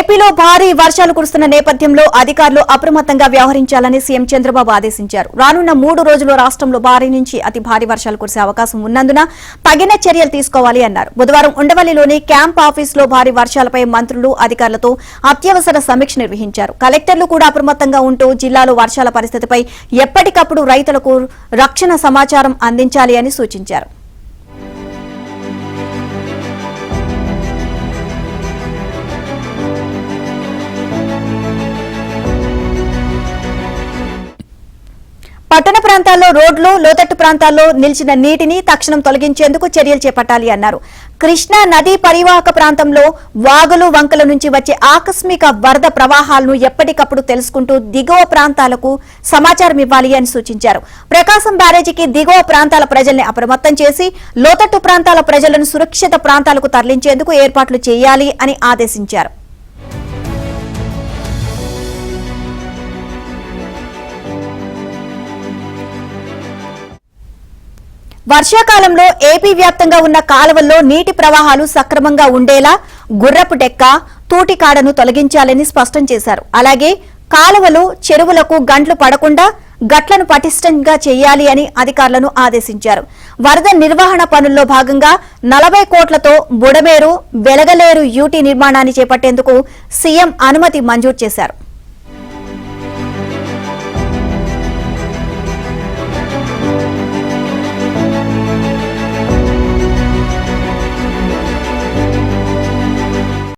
ఏపీలో భారీ వర్షాలు కురుస్తున్న నేపథ్యంలో అధికారులు అప్రమత్తంగా వ్యవహరించాలని సీఎం చంద్రబాబు ఆదేశించారు. రానున్న 3 రోజుల్లో రాష్ట్రంలో భారీ నుంచి అతి భారీ వర్షాలు కురిసే అవకాశం ఉన్నందున తగిన చర్యలు తీసుకోవాలి అన్నారు. బుధవారం ఉండవల్లిలోని క్యాంప్ ఆఫీసులో భారీ వర్షాలపై మంత్రులు అధికారులతో అత్యవసర సమీక్ష నిర్వహించారు. కలెక్టర్లు కూడా అప్రమత్తంగా ఉంటూ జిల్లాలో వర్షాల పరిస్థితిపై ఎప్పటికప్పుడు రైతులకు రక్షణ సమాచారం అందించాలి అని సూచించారు. పట్టణ ప్రాంతాల్లో రోడ్లు, లోతట్టు ప్రాంతాల్లో నిలిచిన నీటిని తక్షణం తొలగించేందుకు చర్యలు చేపట్టాలి అన్నారు. కృష్ణా నదీ పరివాహక ప్రాంతంలో వాగులు, వంకల నుంచి వచ్చే ఆకస్మిక వరద ప్రవాహాలను ఎప్పటికప్పుడు తెలుసుకుంటూ దిగువ ప్రాంతాలకు సమాచారం ఇవ్వాలి అని సూచించారు. ప్రకాశం బ్యారేజీకి దిగువ ప్రాంతాల ప్రజల్ని అప్రమత్తం చేసి లోతట్టు ప్రాంతాల ప్రజలను సురక్షిత ప్రాంతాలకు తరలించేందుకు ఏర్పాట్లు చేయాలి అని ఆదేశించారు. వర్షాకాలంలో ఏపీ వ్యాప్తంగా ఉన్న కాలువల్లో నీటి ప్రవాహాలు సక్రమంగా ఉండేలా గుర్రపు డెక్క, తూటికాడను తొలగించాలని స్పష్టం చేశారు. అలాగే కాలువలు, చెరువులకు గంట్లు పడకుండా గట్లను పటిష్టంగా చేయాలి అని అధికారులను ఆదేశించారు. వరద నిర్వహణ పనుల్లో భాగంగా 40 కోట్లతో బుడమేరు, వెలగలేరు యూటీ నిర్మాణాన్ని చేపట్టేందుకు సీఎం అనుమతి మంజూరు చేశారు.